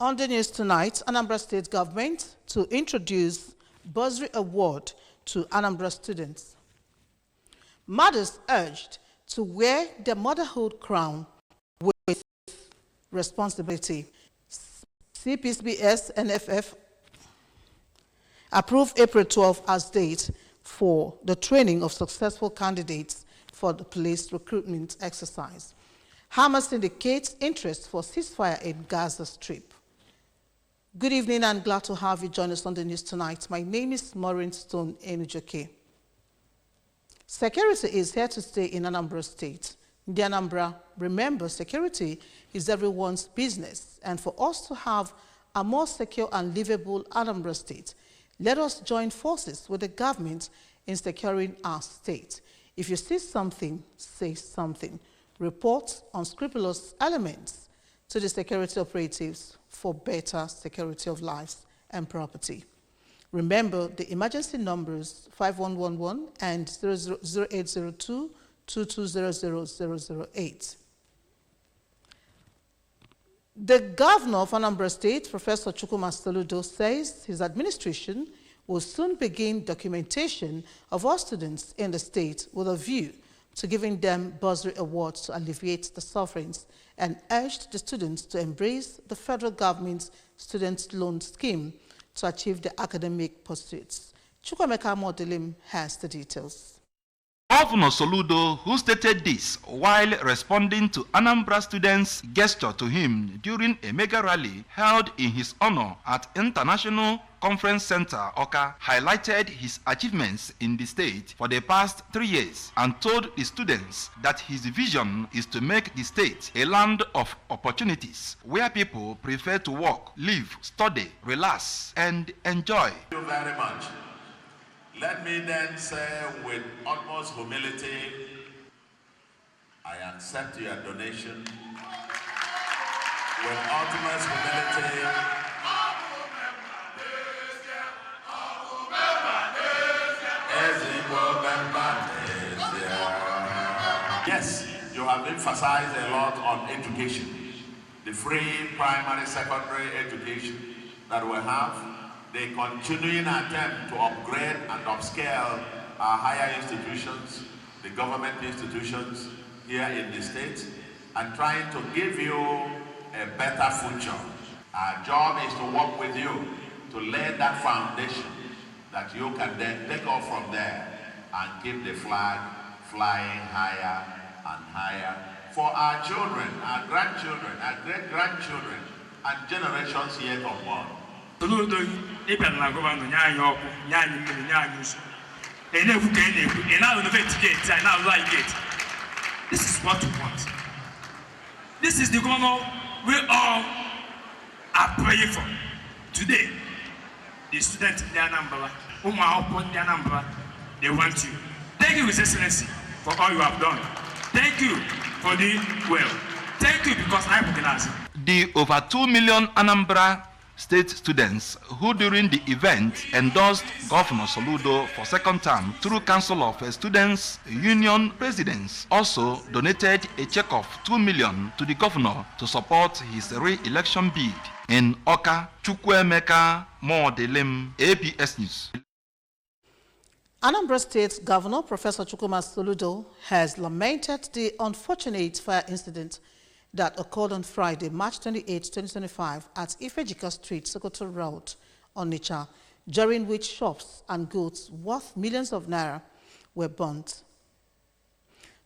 On the news tonight, Anambra State government to introduce bursary award to Anambra students. Mothers urged to wear their motherhood crown with responsibility. CPSBS NFF approved April 12 as date for the training of successful candidates for the police recruitment exercise. Hamas indicates interest for ceasefire in Gaza Strip. Good evening and glad to have you join us on the news tonight. My name is Maureen Stone Enujoke. Security is here to stay in Anambra State. In the Anambra, remember, security is everyone's business, and for us to have a more secure and livable Anambra State, let us join forces with the government in securing our state. If you see something, say something. Report unscrupulous elements to the security operatives for better security of lives and property. Remember the emergency numbers 5111 and 0802 2200 The governor of Anambra State, Professor Chukwuma Soludo, says his administration will soon begin documentation of all students in the state with a view to giving them bursary awards to alleviate the sufferings, and urged the students to embrace the federal government's student loan scheme to achieve their academic pursuits. Chukwemeka Modelim has the details. Governor Soludo, who stated this while responding to Anambra students' gesture to him during a mega rally held in his honor at International Conference Center, Oka, highlighted his achievements in the state for the past 3 years and told the students that his vision is to make the state a land of opportunities where people prefer to work, live, study, relax, and enjoy. Thank you very much. Let me then say with utmost humility, I accept your donation. With utmost humility, yes, you have emphasized a lot on education, the free primary, secondary education that we have, the continuing attempt to upgrade and upscale our higher institutions, the government institutions here in the state, and trying to give you a better future. Our job is to work with you to lay that foundation that you can then take off from there and keep the flag flying higher and higher for our children, our grandchildren, our great-grandchildren, and generations yet unborn. This is what we want. This is the governor we all are praying for. Today, the students in the Anambra, they want you. Thank you, His Excellency, for all you have done. Thank you for doing well. Thank you because I recognize you. The over 2 million Anambra State students who during the event endorsed Governor Soludo for second term through Council of Students Union Presidents also donated a check of 2 million to the governor to support his re-election bid. In Oka, Chukwemeka Modelim, APS News. Anambra State Governor Professor Chukwuma Soludo has lamented the unfortunate fire incident that occurred on Friday, March 28, 2025 at Ifejika Street, Sokoto Road, Onitsha, during which shops and goods worth millions of naira were burnt.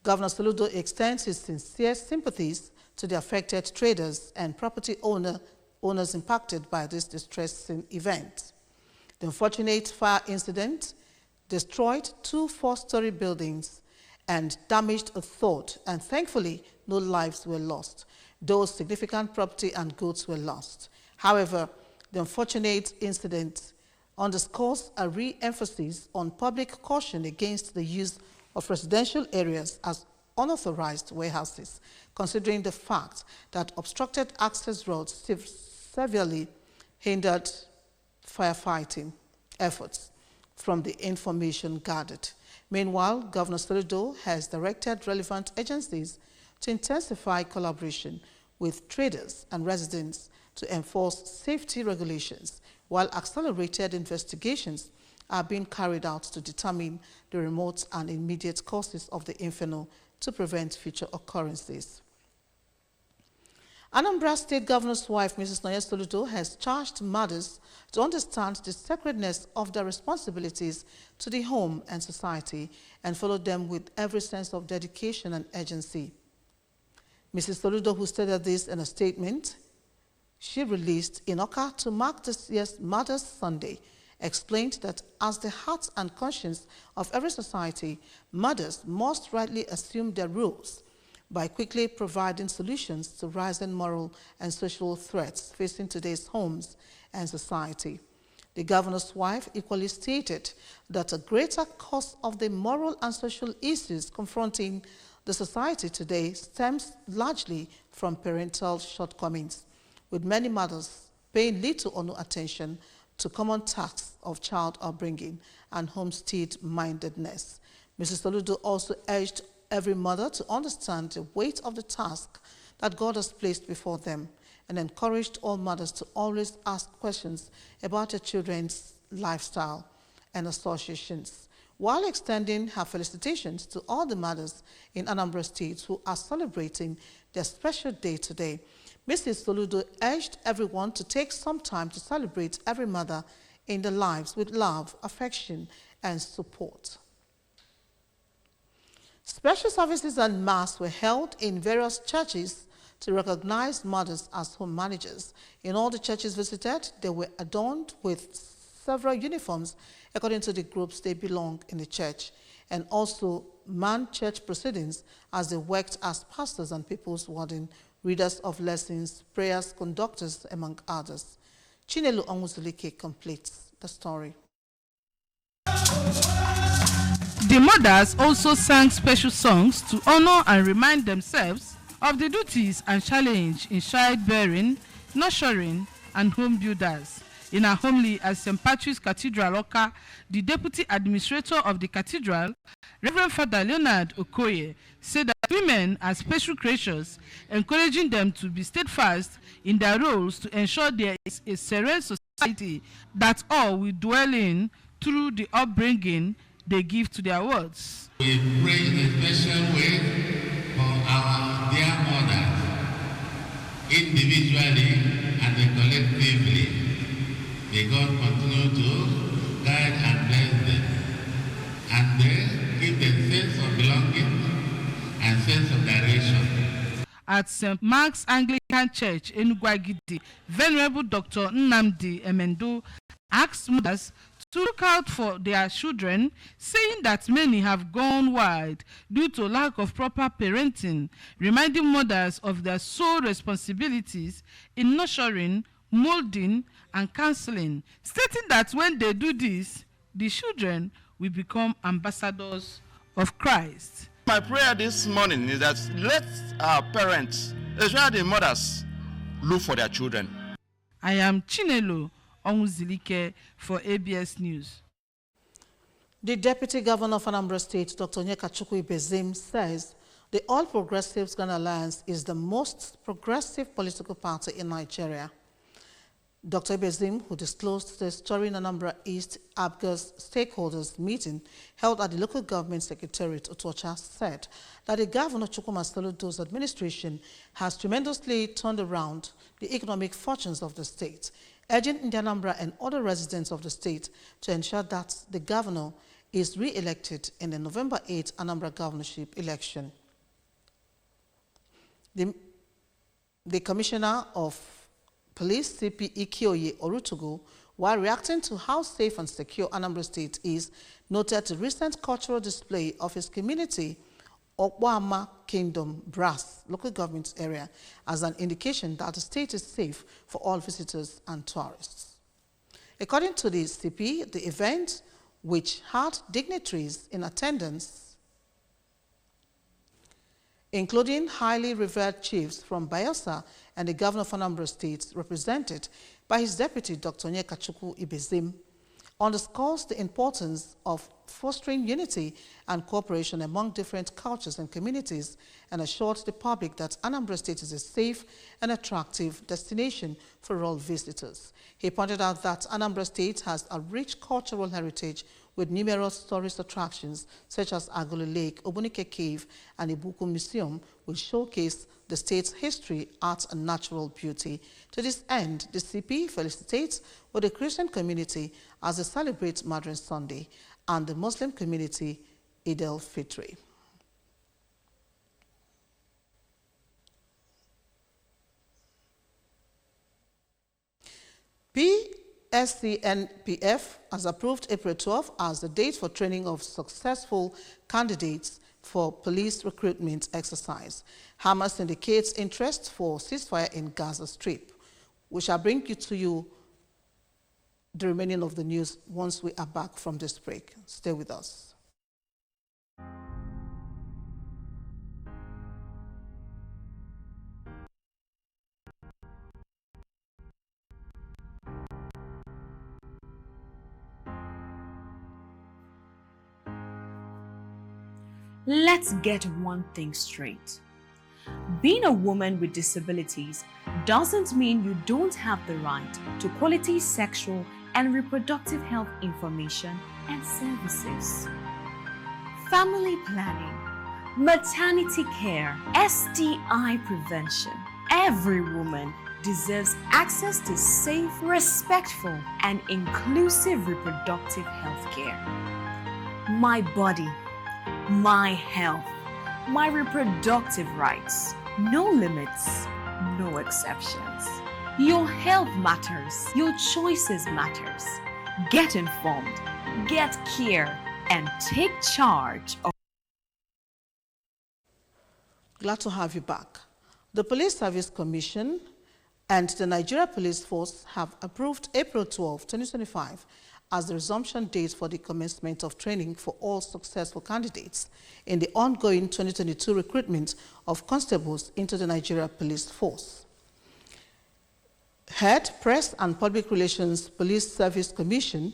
Governor Soludo extends his sincere sympathies to the affected traders and property owners impacted by this distressing event. The unfortunate fire incident destroyed 2 4-story buildings and damaged a third, and thankfully no lives were lost, though significant property and goods were lost. However, the unfortunate incident underscores a re-emphasis on public caution against the use of residential areas as unauthorized warehouses, considering the fact that obstructed access roads severely hindered firefighting efforts from the information gathered. Meanwhile, Governor Soludo has directed relevant agencies to intensify collaboration with traders and residents to to enforce safety regulations, while accelerated investigations are being carried out to determine the remote and immediate causes of the inferno to prevent future occurrences. Anambra State Governor's wife, Mrs. Nonye Soludo, has charged mothers to understand the sacredness of their responsibilities to the home and society and follow them with every sense of dedication and urgency. Mrs. Soludo, who stated this in a statement she released in Oka to mark this year's Mother's Sunday, explained that as the heart and conscience of every society, mothers must rightly assume their roles by quickly providing solutions to rising moral and social threats facing today's homes and society. The governor's wife equally stated that a greater cause of the moral and social issues confronting the society today stems largely from parental shortcomings, with many mothers paying little or no attention to common tasks of child upbringing and homestead-mindedness. Mrs. Soludo also urged every mother to understand the weight of the task that God has placed before them and encouraged all mothers to always ask questions about their children's lifestyle and associations, while extending her felicitations to all the mothers in Anambra State who are celebrating their special day today. Mrs. Soludo urged everyone to take some time to celebrate every mother in their lives with love, affection, and support. Special services and mass were held in various churches to recognize mothers as home managers. In all the churches visited, they were adorned with several uniforms according to the groups they belong in the church, and also manned church proceedings as they worked as pastors and people's warden, readers of lessons, prayers, conductors, among others. Chinelo Onwuzulike completes the story. The mothers also sang special songs to honor and remind themselves of the duties and challenge in childbearing, nurturing, and home builders. In a homily at St. Patrick's Cathedral, Oka, the deputy administrator of the cathedral, Reverend Father Leonard Okoye, said that women are special creatures, encouraging them to be steadfast in their roles to ensure there is a serene society that all will dwell in through the upbringing they give to their words. We pray in a special way for our dear mothers, individually and collectively. May God continue to guide and bless them, and then give them sense of belonging and sense of direction. At St. Mark's Anglican Church in Ugwagidi, Venerable Dr. Nnamdi Emendo asked mothers to look out for their children, saying that many have gone wild due to lack of proper parenting, reminding mothers of their sole responsibilities in nurturing, molding, and counseling, stating that when they do this, the children will become ambassadors of Christ. My prayer this morning is that let our parents, especially the mothers, look for their children. I am Chinelo Onwuzulike for ABS News. The Deputy Governor of Anambra State, Dr. Onyeka Ibezim, says the All Progressives Ghana Alliance is the most progressive political party in Nigeria. Dr. Ibezim, who disclosed the story in Anambra East ABGA's stakeholders meeting held at the local government secretariat, Otocha, said that the Governor Chukwuma Soludo's administration has tremendously turned around the economic fortunes of the state, urging Anambra and other residents of the state to ensure that the governor is re-elected in the November 8 Anambra governorship election. The Commissioner of Police, CP Ikioye Orutugu, while reacting to how safe and secure Anambra State is, noted the recent cultural display of his community, Okwama Kingdom Brass, local government area, as an indication that the state is safe for all visitors and tourists. According to the CP, the event, which had dignitaries in attendance, including highly revered chiefs from Bayelsa and the governor of Anambra State, represented by his deputy, Dr. Onyeka Ibezim, underscores the importance of fostering unity and cooperation among different cultures and communities, and assured the public that Anambra State is a safe and attractive destination for all visitors. He pointed out that Anambra State has a rich cultural heritage with numerous tourist attractions such as Agolo Lake, Obunike Cave, and Ibuku Museum, which showcase the state's history, art, and natural beauty. To this end, the CP felicitates with the Christian community as they celebrate Madrin Sunday and the Muslim community Eid al-Fitr. PSCNPF has approved April 12 as the date for training of successful candidates for police recruitment exercise. Hamas indicates interest for ceasefire in Gaza Strip. We shall bring to you the remaining of the news once we are back from this break. Stay with us. Let's get one thing straight. Being a woman with disabilities doesn't mean you don't have the right to quality sexual and reproductive health information and services. Family planning, maternity care, STI prevention. Every woman deserves access to safe, respectful, and inclusive reproductive health care. My body, my health, my reproductive rights. No limits, no exceptions. Your health matters. Your choices matters. Get informed, get care, and take charge of. Glad to have you back. The Police Service Commission and the Nigeria Police Force have approved April 12, 2025 as the resumption date for the commencement of training for all successful candidates in the ongoing 2022 recruitment of constables into the Nigeria Police Force. Head Press and Public Relations Police Service Commission,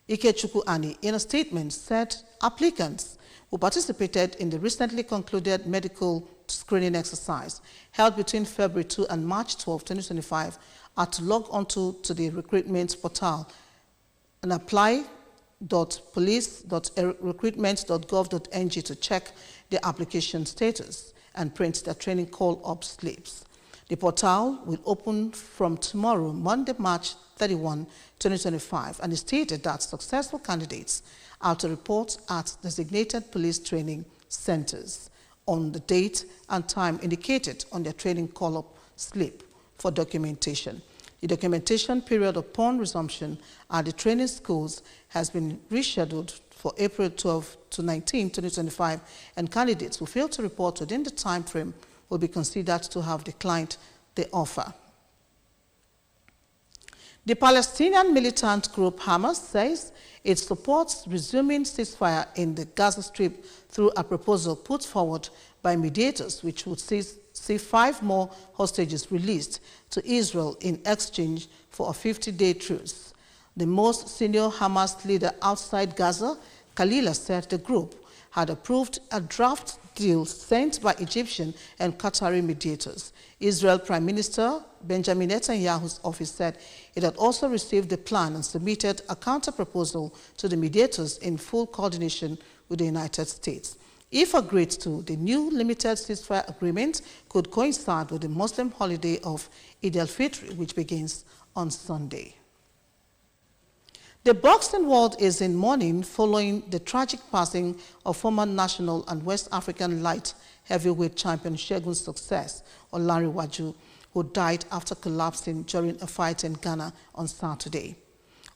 Ikechukwu Ani, in a statement said applicants who participated in the recently concluded medical screening exercise held between February 2 and March 12, 2025 are to log onto the recruitment portal and apply.police.recruitment.gov.ng to check their application status and print their training call-up slips. The portal will open from tomorrow, Monday, March 31, 2025, and it stated that successful candidates are to report at designated police training centers on the date and time indicated on their training call-up slip for documentation. The documentation period upon resumption at the training schools has been rescheduled for April 12 to 19, 2025, and candidates who fail to report within the time frame will be considered to have declined the offer. The Palestinian militant group Hamas says it supports resuming ceasefire in the Gaza Strip through a proposal put forward by mediators which would see 5 more hostages released to Israel in exchange for a 50-day truce. The most senior Hamas leader outside Gaza, Khalila, said the group had approved a draft deal sent by Egyptian and Qatari mediators. Israel Prime Minister Benjamin Netanyahu's office said it had also received the plan and submitted a counter-proposal to the mediators in full coordination with the United States. If agreed to, the new limited ceasefire agreement could coincide with the Muslim holiday of Eid al-Fitr, which begins on Sunday. The boxing world is in mourning following the tragic passing of former national and West African light heavyweight champion Segun Success Olanrewaju, who died after collapsing during a fight in Ghana on Saturday.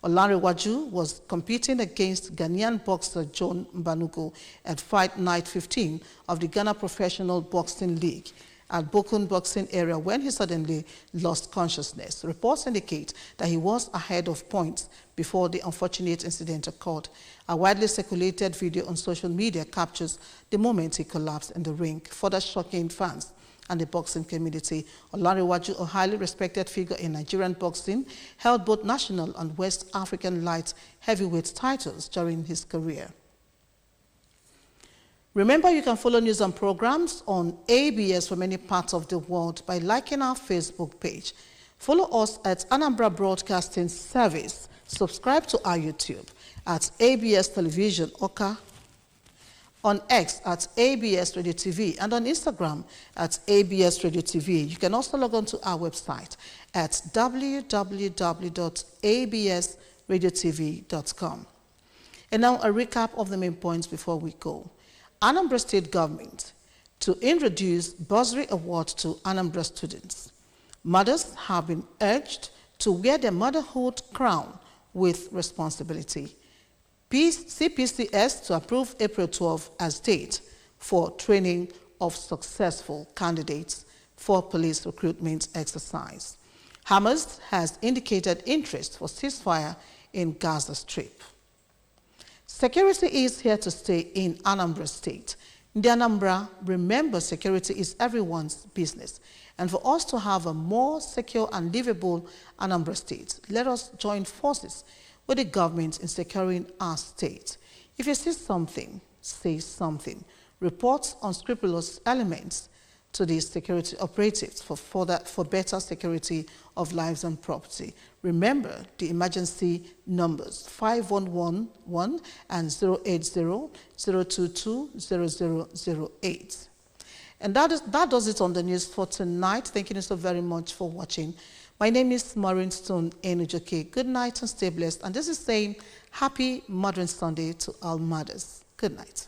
Olanrewaju was competing against Ghanaian boxer John Mbanugo at Fight Night 15 of the Ghana Professional Boxing League at Bokun Boxing area when he suddenly lost consciousness. Reports indicate that he was ahead of points before the unfortunate incident occurred. A widely circulated video on social media captures the moment he collapsed in the ring, further shocking fans and the boxing community. Olanrewaju, a highly respected figure in Nigerian boxing, held both national and West African light heavyweight titles during his career. Remember, you can follow news and programs on ABS from many parts of the world by liking our Facebook page. Follow us at Anambra Broadcasting Service. Subscribe to our YouTube at ABS Television Oka, on X at ABS Radio TV, and on Instagram at ABS Radio TV. You can also log on to our website at www.absradiotv.com. And now a recap of the main points before we go. Anambra State Government to introduce bursary award to Anambra students. Mothers have been urged to wear their motherhood crown with responsibility. CPCS to approve April 12 as date for training of successful candidates for police recruitment exercise. Hamas has indicated interest for ceasefire in Gaza Strip. Security is here to stay in Anambra State. In the Anambra, remember, security is everyone's business. And for us to have a more secure and livable Anambra State, let us join forces with the government in securing our state. If you see something, say something. Report unscrupulous elements to the security operatives for better security of lives and property. Remember the emergency numbers 5111 and 080-022-0008. And that does it on the news for tonight. Thank you so very much for watching. My name is Maureen Stone Enujoke. Good night and stay blessed. And this is saying happy Modern Sunday to all mothers. Good night.